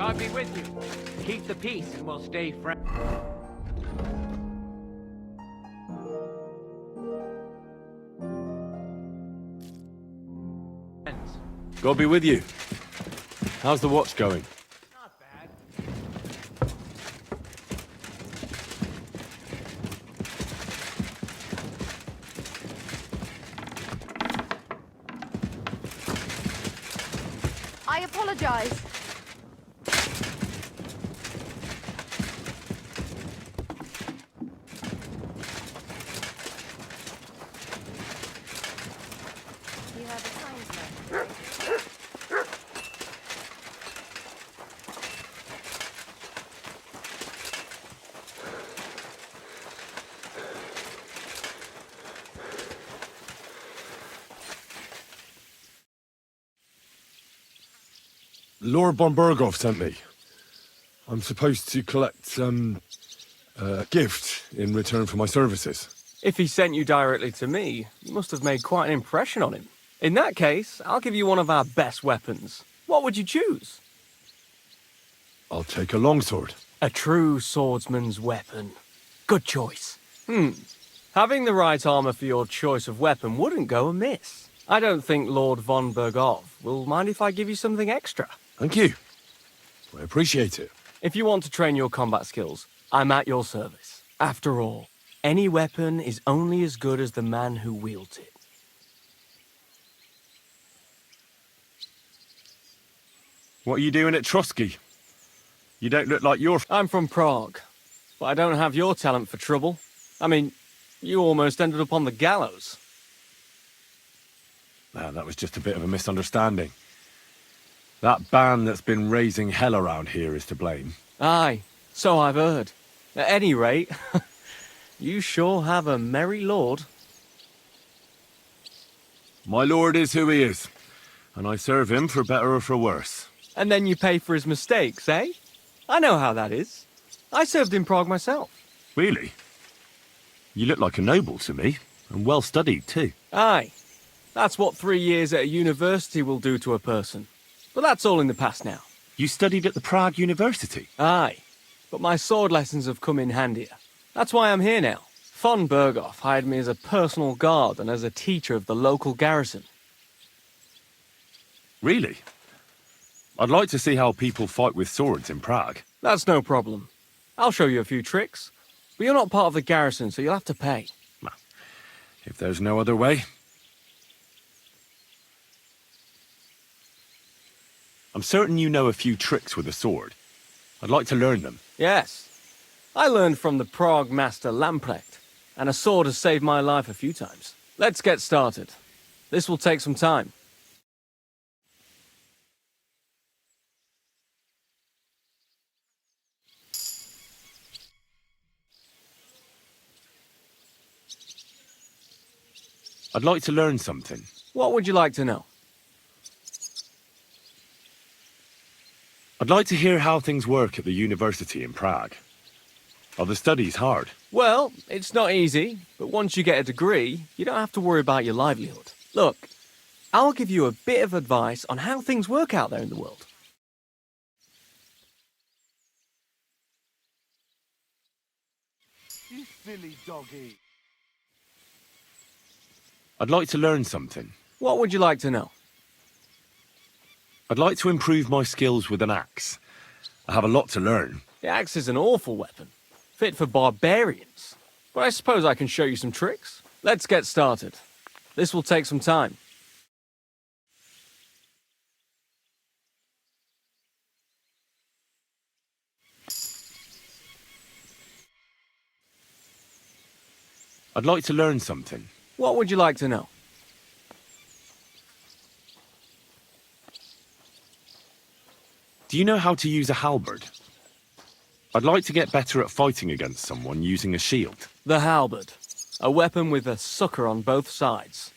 God be with you. Keep the peace and we'll stay friends. God be with you. How's the watch going? Not bad. I apologize. You have a sign left. Lord von Bergow sent me. I'm supposed to collect, a gift in return for my services. If he sent you directly to me, you must have made quite an impression on him. In that case, I'll give you one of our best weapons. What would you choose? I'll take a longsword. A true swordsman's weapon. Good choice. Having the right armor for your choice of weapon wouldn't go amiss. I don't think Lord von Bergow will mind if I give you something extra. Thank you. I appreciate it. If you want to train your combat skills, I'm at your service. After all, any weapon is only as good as the man who wields it. What are you doing at Trotsky? You don't look like you're... I'm from Prague, but I don't have your talent for trouble. I mean, you almost ended up on the gallows. Nah, that was just a bit of a misunderstanding. That band that's been raising hell around here is to blame. Aye, so I've heard. At any rate, you sure have a merry lord. My lord is who he is, and I serve him for better or for worse. And then you pay for his mistakes, eh? I know how that is. I served in Prague myself. Really? You look like a noble to me, and well studied too. Aye, that's what 3 years at a university will do to a person. But that's all in the past now. You studied at the Prague University? Aye, but my sword lessons have come in handier. That's why I'm here now. Von Bergow hired me as a personal guard and as a teacher of the local garrison. Really? I'd like to see how people fight with swords in Prague. That's no problem. I'll show you a few tricks. But you're not part of the garrison, so you'll have to pay. Well, if there's no other way... I'm certain you know a few tricks with a sword. I'd like to learn them. Yes. I learned from the Prague master Lamprecht, and a sword has saved my life a few times. Let's get started. This will take some time. I'd like to learn something. What would you like to know? I'd like to hear how things work at the university in Prague. Are the studies hard? Well, it's not easy, but once you get a degree, you don't have to worry about your livelihood. Look, I'll give you a bit of advice on how things work out there in the world. You silly doggy. I'd like to learn something. What would you like to know? I'd like to improve my skills with an axe. I have a lot to learn. The axe is an awful weapon, fit for barbarians. But I suppose I can show you some tricks. Let's get started. This will take some time. I'd like to learn something. What would you like to know? Do you know how to use a halberd? I'd like to get better at fighting against someone using a shield. The halberd. A weapon with a sucker on both sides.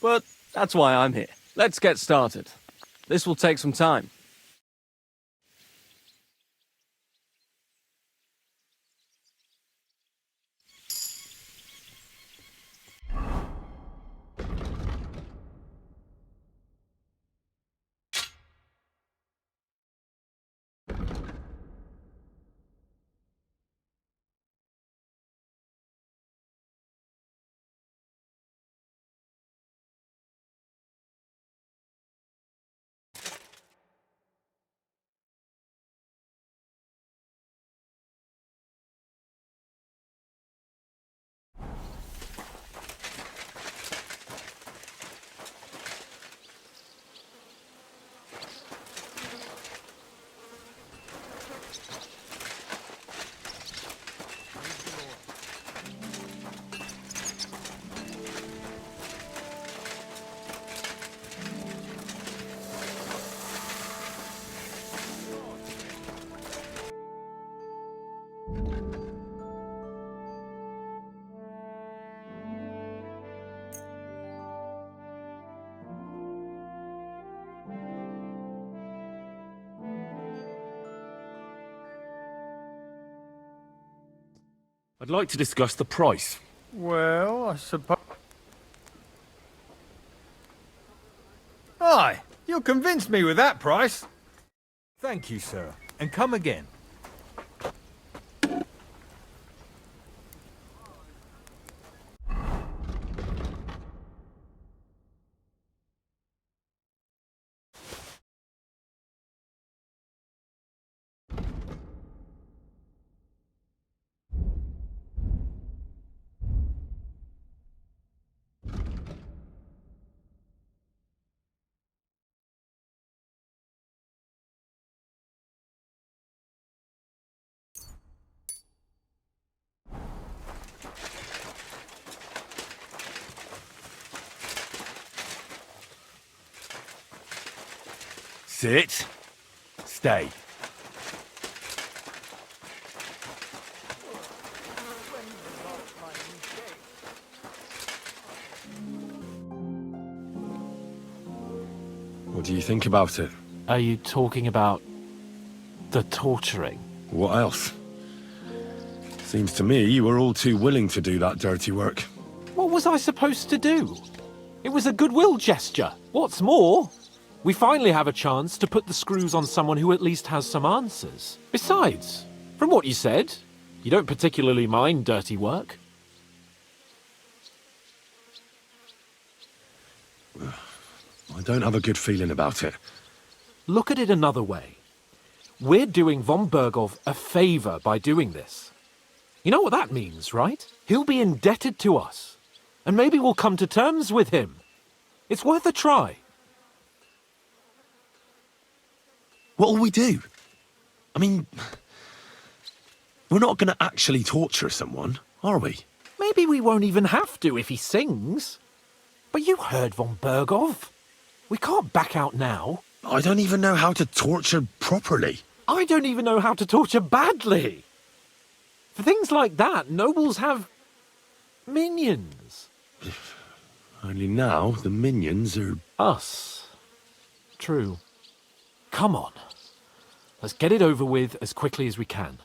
But that's why I'm here. Let's get started. This will take some time. I'd like to discuss the price. Well, I suppose... Aye, you'll convince me with that price. Thank you, sir. And come again. Sit. Stay. What do you think about it? Are you talking about the torturing? What else? Seems to me you were all too willing to do that dirty work. What was I supposed to do? It was a goodwill gesture. What's more, we finally have a chance to put the screws on someone who at least has some answers. Besides, from what you said, you don't particularly mind dirty work. I don't have a good feeling about it. Look at it another way. We're doing von Bergow a favor by doing this. You know what that means, right? He'll be indebted to us. And maybe we'll come to terms with him. It's worth a try. What'll we do? I mean, we're not going to actually torture someone, are we? Maybe we won't even have to if he sings. But you heard von Bergow. We can't back out now. I don't even know how to torture properly. I don't even know how to torture badly. For things like that, nobles have minions. Only now the minions are... Us. True. Come on. Let's get it over with as quickly as we can.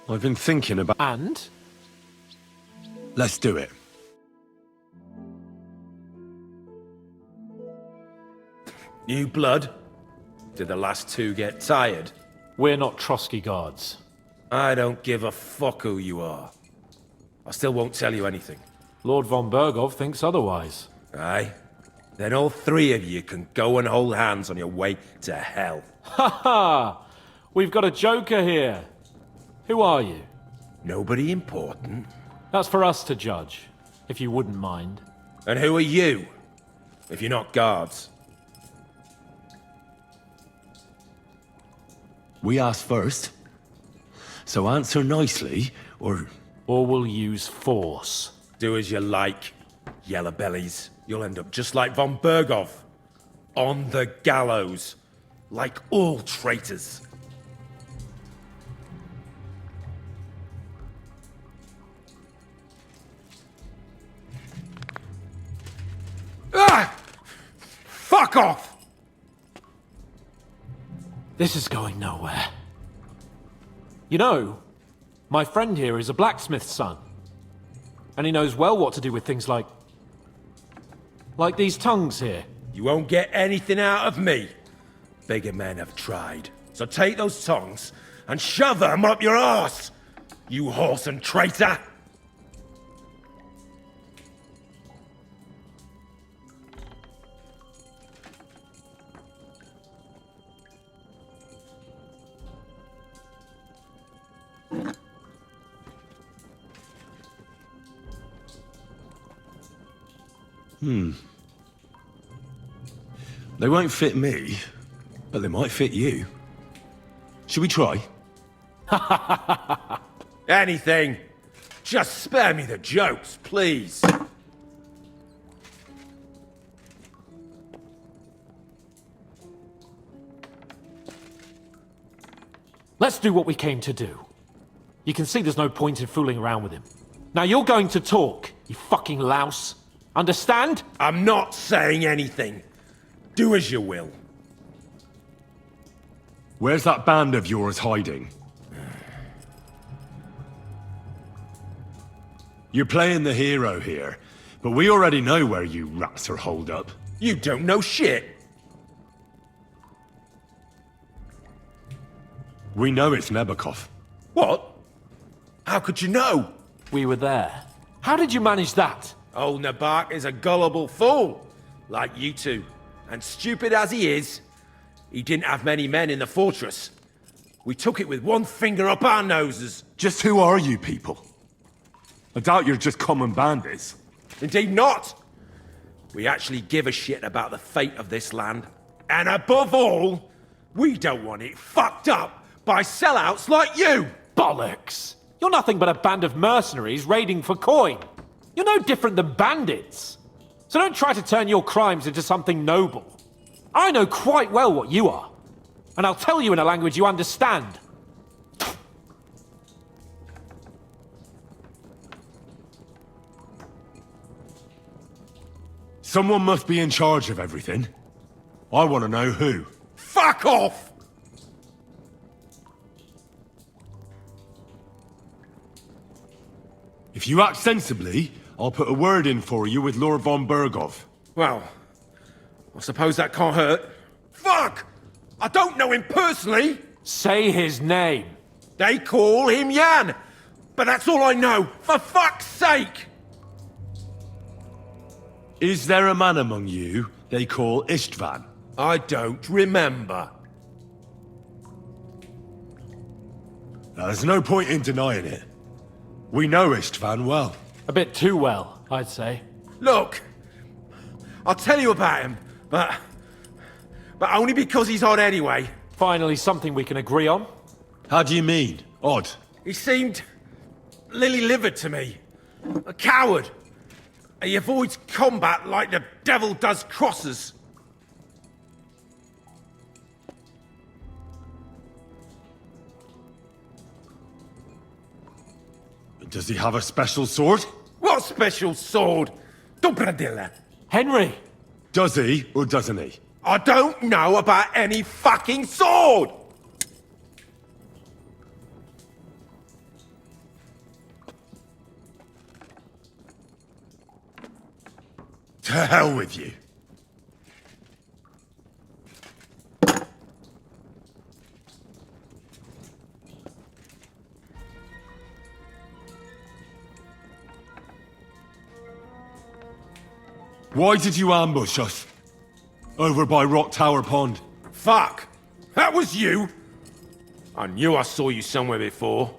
I've been thinking about... And? Let's do it. New blood? Did the last two get tired? We're not Trotsky guards. I don't give a fuck who you are. I still won't tell you anything. Lord von Bergow thinks otherwise. Aye? Then all three of you can go and hold hands on your way to hell. Ha ha! We've got a joker here. Who are you? Nobody important. That's for us to judge, if you wouldn't mind. And who are you? If you're not guards. We asked first. So answer nicely, or... Or we'll use force. Do as you like, yellow bellies. You'll end up just like von Bergow. On the gallows. Like all traitors. Ah! Fuck off! This is going nowhere. You know, my friend here is a blacksmith's son. And he knows well what to do with things like these tongues here. You won't get anything out of me. Bigger men have tried. So take those tongs and shove them up your arse, you horse and traitor! They won't fit me, but they might fit you. Should we try? Anything. Just spare me the jokes, please. Let's do what we came to do. You can see there's no point in fooling around with him. Now you're going to talk, you fucking louse. Understand? I'm not saying anything. Do as you will. Where's that band of yours hiding? You're playing the hero here, but we already know where you rats are holed up. You don't know shit. We know it's Nebakov. What? How could you know? We were there. How did you manage that? Old Nabak is a gullible fool, like you two. And stupid as he is, he didn't have many men in the fortress. We took it with one finger up our noses. Just who are you people? I doubt you're just common bandits. Indeed not. We actually give a shit about the fate of this land. And above all, we don't want it fucked up by sellouts like you! Bollocks! You're nothing but a band of mercenaries raiding for coin. You're no different than bandits. So don't try to turn your crimes into something noble. I know quite well what you are. And I'll tell you in a language you understand. Someone must be in charge of everything. I want to know who. Fuck off! If you act sensibly, I'll put a word in for you with Lord von Bergow. Well, I suppose that can't hurt. Fuck! I don't know him personally! Say his name. They call him Jan! But that's all I know, for fuck's sake! Is there a man among you they call Istvan? I don't remember. Now, there's no point in denying it. We know Istvan well. A bit too well, I'd say. Look, I'll tell you about him, but only because he's odd anyway. Finally something we can agree on. How do you mean? Odd? He seemed lily-livered to me. A coward. He avoids combat like the devil does crosses. Does he have a special sword? What special sword? Dobradilla. Henry! Does he, or doesn't he? I don't know about any fucking sword! To hell with you. Why did you ambush us? Over by Rock Tower Pond. Fuck! That was you! I knew I saw you somewhere before,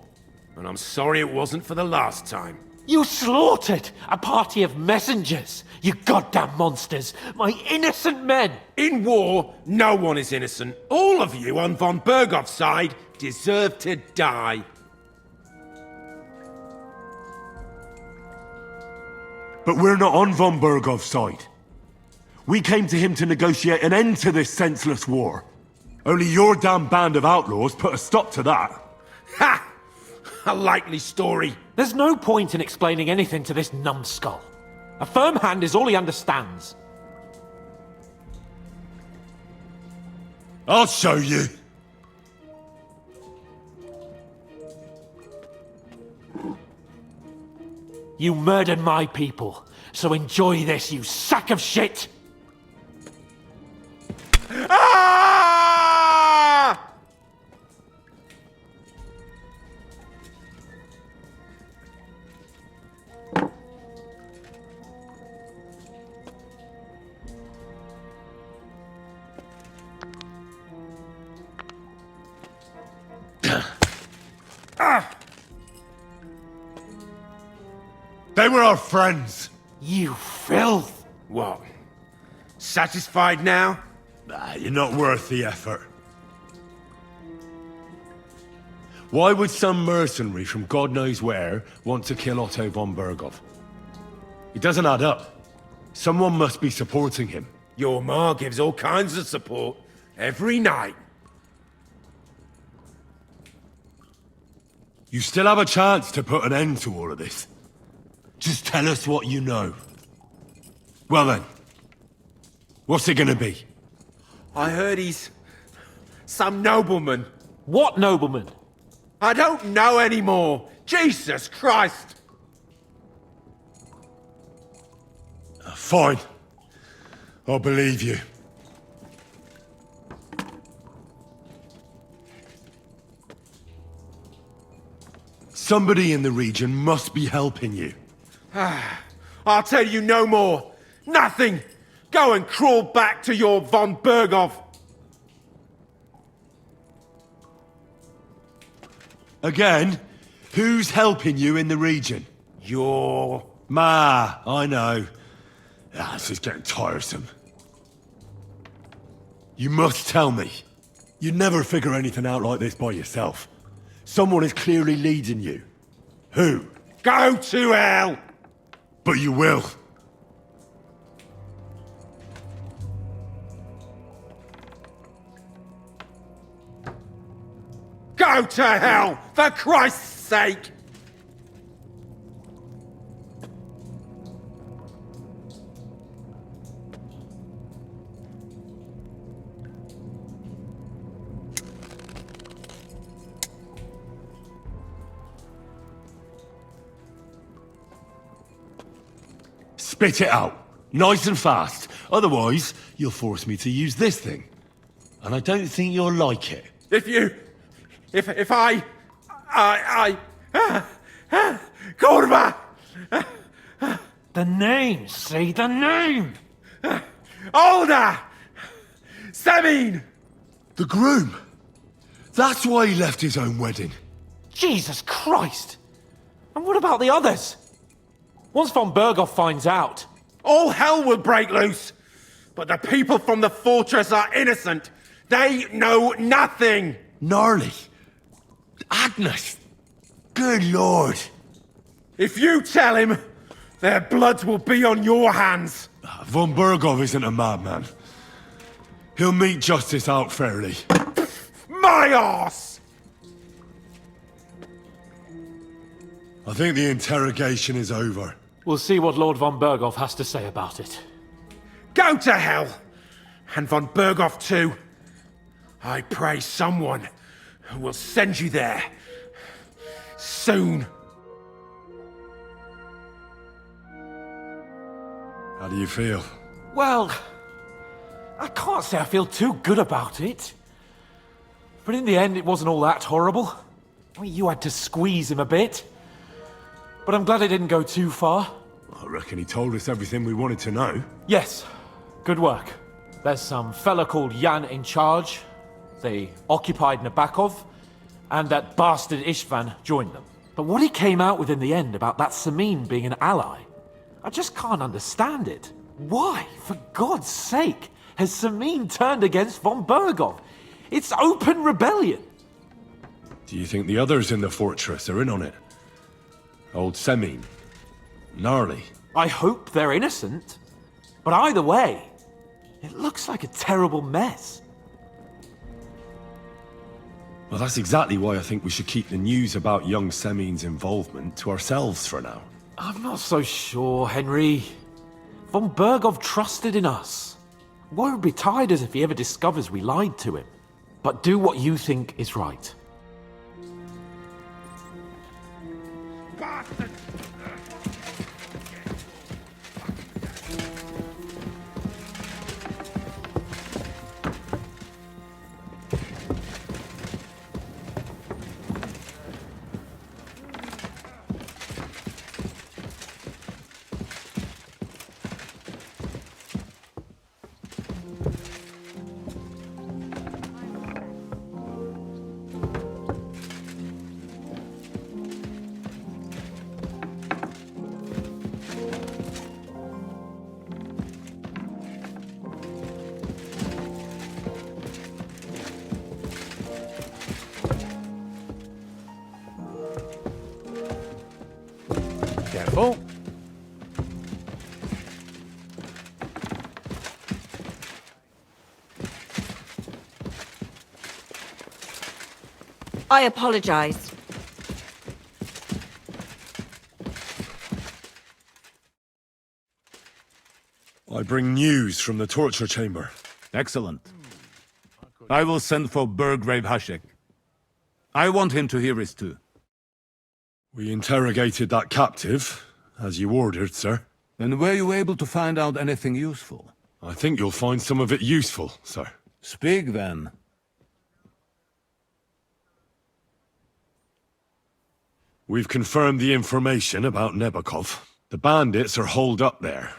and I'm sorry it wasn't for the last time. You slaughtered a party of messengers! You goddamn monsters! My innocent men! In war, no one is innocent. All of you on von Bergow's side deserve to die. But we're not on von Bergov's side. We came to him to negotiate an end to this senseless war. Only your damn band of outlaws put a stop to that. Ha! A likely story. There's no point in explaining anything to this numbskull. A firm hand is all he understands. I'll show you. You murdered my people, so enjoy this, you sack of shit! Ah! They were our friends. You filth! What? Satisfied now? Nah, you're not worth the effort. Why would some mercenary from God knows where want to kill Otto von Bergow? It doesn't add up. Someone must be supporting him. Your ma gives all kinds of support every night. You still have a chance to put an end to all of this. Just tell us what you know. Well then, what's it gonna be? I heard he's some nobleman. What nobleman? I don't know anymore. Jesus Christ! Fine. I'll believe you. Somebody in the region must be helping you. I'll tell you no more. Nothing! Go and crawl back to your von Bergow. Again? Who's helping you in the region? Your... I know. This is getting tiresome. You must tell me. You'd never figure anything out like this by yourself. Someone is clearly leading you. Who? Go to hell! But you will. Go to hell, for Christ's sake! Spit it out. Nice and fast. Otherwise, you'll force me to use this thing. And I don't think you'll like it. If I... Kurwa! The name, say the name! Older! Semin! The groom. That's why he left his own wedding. Jesus Christ! And what about the others? Once von Bergow finds out... All hell will break loose! But the people from the fortress are innocent! They know nothing! Gnarly. Agnes. Good lord. If you tell him, their blood will be on your hands! Von Bergow isn't a madman. He'll meet justice out fairly. My arse! I think the interrogation is over. We'll see what Lord von Bergow has to say about it. Go to hell! And von Bergow too. I pray someone will send you there. Soon. How do you feel? Well, I can't say I feel too good about it. But in the end, it wasn't all that horrible. I mean, you had to squeeze him a bit. But I'm glad it didn't go too far. I reckon he told us everything we wanted to know. Yes, good work. There's some fella called Jan in charge. They occupied Nabakov, and that bastard Istvan joined them. But what he came out with in the end about that Samin being an ally, I just can't understand it. Why, for God's sake, has Samin turned against von Bergow? It's open rebellion. Do you think the others in the fortress are in on it? Old Semin. Gnarly. I hope they're innocent. But either way, it looks like a terrible mess. Well, that's exactly why I think we should keep the news about young Semin's involvement to ourselves for now. I'm not so sure, Henry. Von Bergow trusted in us. Woe betide us if he ever discovers we lied to him. But do what you think is right. Bastard! Careful. I apologize. I bring news from the torture chamber. Excellent. I will send for Burgrave Hashek. I want him to hear it too. We interrogated that captive, as you ordered, sir. And were you able to find out anything useful? I think you'll find some of it useful, sir. Speak then. We've confirmed the information about Nebakov. The bandits are holed up there.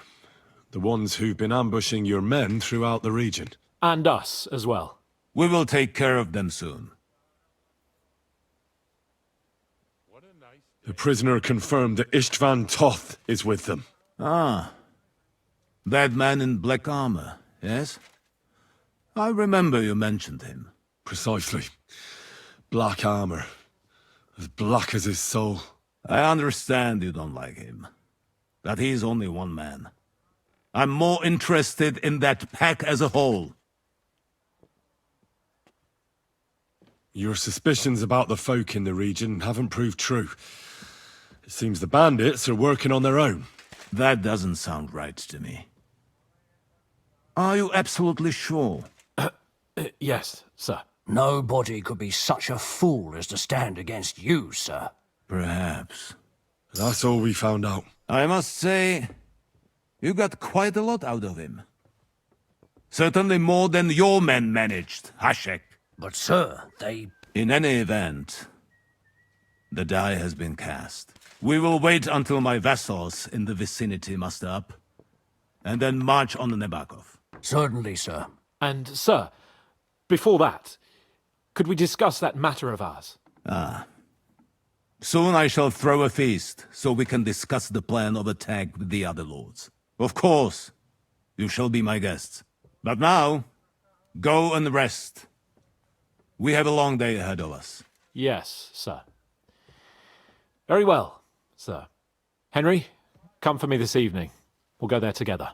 The ones who've been ambushing your men throughout the region. And us as well. We will take care of them soon. The prisoner confirmed that Istvan Toth is with them. Ah. That man in black armor, yes? I remember you mentioned him. Precisely. Black armor. As black as his soul. I understand you don't like him. That he's only one man. I'm more interested in that pack as a whole. Your suspicions about the folk in the region haven't proved true. It seems the bandits are working on their own. That doesn't sound right to me. Are you absolutely sure? Yes, sir. Nobody could be such a fool as to stand against you, sir. Perhaps. That's all we found out. I must say, you got quite a lot out of him. Certainly more than your men managed, Hashek. But, sir, they... In any event, the die has been cast. We will wait until my vassals in the vicinity muster up, and then march on Nebakov. Certainly, sir. And, sir, before that, could we discuss that matter of ours? Ah. Soon I shall throw a feast, so we can discuss the plan of attack with the other lords. Of course, you shall be my guests. But now, go and rest. We have a long day ahead of us. Yes, sir. Very well, sir. Henry, come for me this evening. We'll go there together.